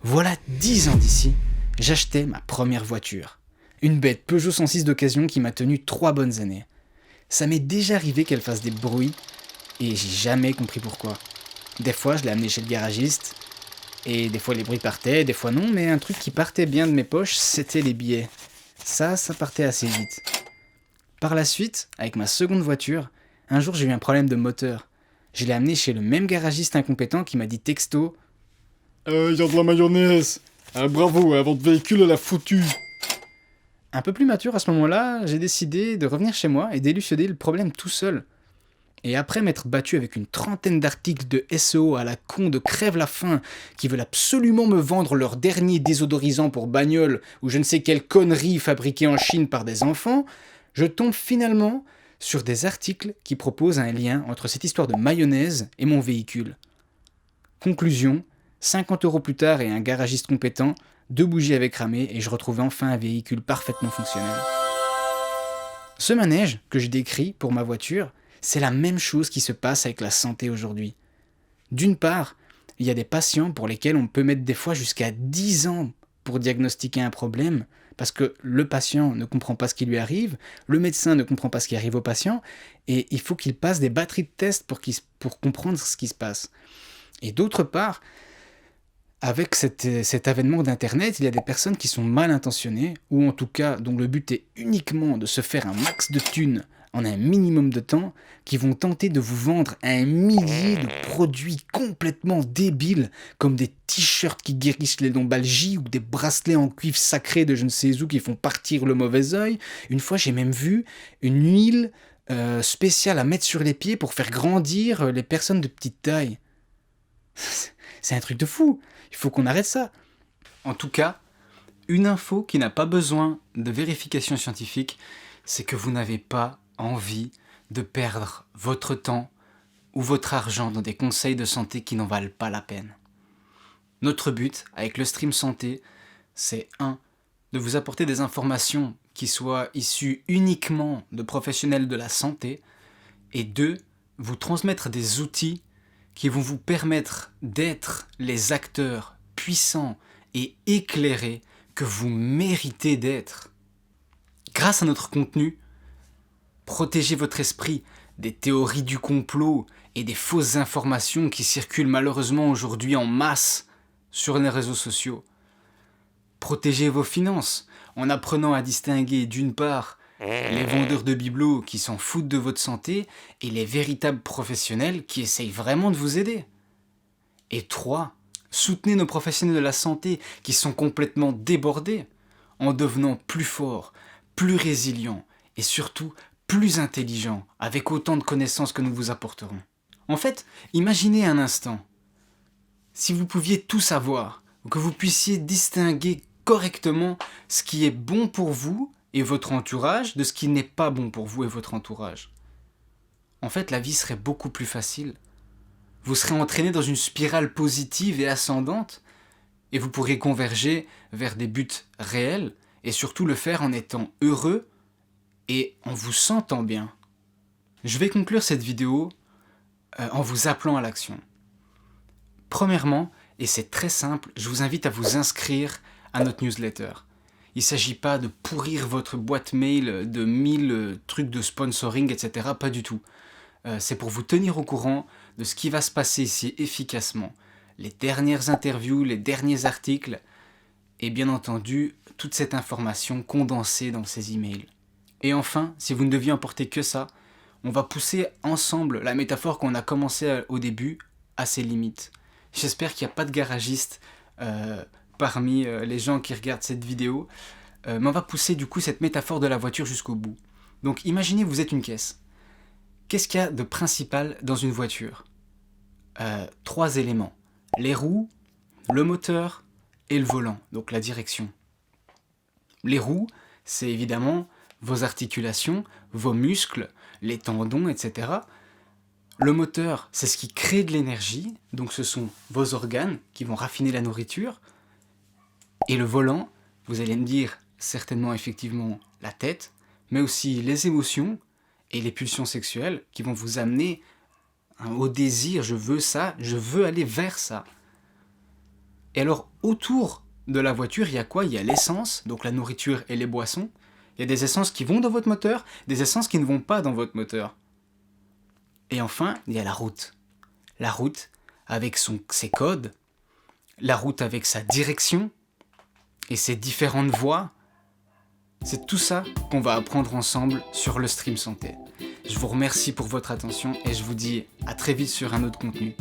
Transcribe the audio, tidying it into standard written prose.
Voilà 10 ans d'ici, j'achetais ma première voiture. Une bête Peugeot 106 d'occasion qui m'a tenu 3 bonnes années. Ça m'est déjà arrivé qu'elle fasse des bruits et j'ai jamais compris pourquoi. Des fois, je l'ai amenée chez le garagiste et des fois les bruits partaient, des fois non, mais un truc qui partait bien de mes poches, c'était les billets. Ça partait assez vite. Par la suite, avec ma seconde voiture, un jour j'ai eu un problème de moteur. Je l'ai amené chez le même garagiste incompétent qui m'a dit texto: Il y a de la mayonnaise. Bravo, votre véhicule l'a foutu. Un peu plus mature à ce moment-là, j'ai décidé de revenir chez moi et d'élucider le problème tout seul. Et après m'être battu avec une trentaine d'articles de SEO à la con de crève la faim qui veulent absolument me vendre leur dernier désodorisant pour bagnole ou je ne sais quelle connerie fabriquée en Chine par des enfants, je tombe finalement sur des articles qui proposent un lien entre cette histoire de mayonnaise et mon véhicule. Conclusion, 50 € plus tard et un garagiste compétent, 2 bougies avaient cramé et je retrouvais enfin un véhicule parfaitement fonctionnel. Ce manège que je décris pour ma voiture, c'est la même chose qui se passe avec la santé aujourd'hui. D'une part, il y a des patients pour lesquels on peut mettre des fois jusqu'à 10 ans pour diagnostiquer un problème, parce que le patient ne comprend pas ce qui lui arrive, le médecin ne comprend pas ce qui arrive au patient, et il faut qu'il passe des batteries de tests pour comprendre ce qui se passe. Et d'autre part, avec cet avènement d'Internet, il y a des personnes qui sont mal intentionnées, ou en tout cas dont le but est uniquement de se faire un max de thunes en un minimum de temps, qui vont tenter de vous vendre un millier de produits complètement débiles, comme des t-shirts qui guérissent les lombalgies, ou des bracelets en cuivre sacré de je ne sais où qui font partir le mauvais œil. Une fois, j'ai même vu une huile spéciale à mettre sur les pieds pour faire grandir les personnes de petite taille. C'est un truc de fou. Il faut qu'on arrête ça. En tout cas, une info qui n'a pas besoin de vérification scientifique, c'est que vous n'avez pas envie de perdre votre temps ou votre argent dans des conseils de santé qui n'en valent pas la peine. Notre but avec le stream santé, c'est 1. De vous apporter des informations qui soient issues uniquement de professionnels de la santé, et 2. Vous transmettre des outils qui vont vous permettre d'être les acteurs puissants et éclairés que vous méritez d'être. Grâce à notre contenu, protégez votre esprit des théories du complot et des fausses informations qui circulent malheureusement aujourd'hui en masse sur les réseaux sociaux. Protégez vos finances en apprenant à distinguer d'une part les vendeurs de bibelots qui s'en foutent de votre santé et les véritables professionnels qui essayent vraiment de vous aider. Et 3. Soutenez nos professionnels de la santé qui sont complètement débordés en devenant plus forts, plus résilients et surtout plus intelligents avec autant de connaissances que nous vous apporterons. En fait, imaginez un instant, si vous pouviez tout savoir, ou que vous puissiez distinguer correctement ce qui est bon pour vous et votre entourage de ce qui n'est pas bon pour vous et votre entourage. En fait, la vie serait beaucoup plus facile. Vous serez entraîné dans une spirale positive et ascendante, et vous pourrez converger vers des buts réels, et surtout le faire en étant heureux et en vous sentant bien. Je vais conclure cette vidéo en vous appelant à l'action. Premièrement, et c'est très simple, je vous invite à vous inscrire à notre newsletter. Il ne s'agit pas de pourrir votre boîte mail de 1000 trucs de sponsoring, etc. Pas du tout. C'est pour vous tenir au courant de ce qui va se passer ici efficacement. Les dernières interviews, les derniers articles, et bien entendu, toute cette information condensée dans ces emails. Et enfin, si vous ne deviez emporter que ça, on va pousser ensemble la métaphore qu'on a commencé au début à ses limites. J'espère qu'il n'y a pas de garagiste parmi les gens qui regardent cette vidéo, mais on va pousser du coup cette métaphore de la voiture jusqu'au bout. Donc imaginez vous êtes une caisse. Qu'est-ce qu'il y a de principal dans une voiture ? 3 éléments. Les roues, le moteur et le volant, donc la direction. Les roues, c'est évidemment vos articulations, vos muscles, les tendons, etc. Le moteur, c'est ce qui crée de l'énergie, donc ce sont vos organes qui vont raffiner la nourriture. Et le volant, vous allez me dire certainement effectivement la tête, mais aussi les émotions et les pulsions sexuelles qui vont vous amener au désir, je veux ça, je veux aller vers ça. Et alors, autour de la voiture, il y a quoi? Il y a l'essence, donc la nourriture et les boissons. Il y a des essences qui vont dans votre moteur, des essences qui ne vont pas dans votre moteur. Et enfin, il y a la route. La route avec ses codes, la route avec sa direction et ses différentes voies. C'est tout ça qu'on va apprendre ensemble sur le stream santé. Je vous remercie pour votre attention et je vous dis à très vite sur un autre contenu.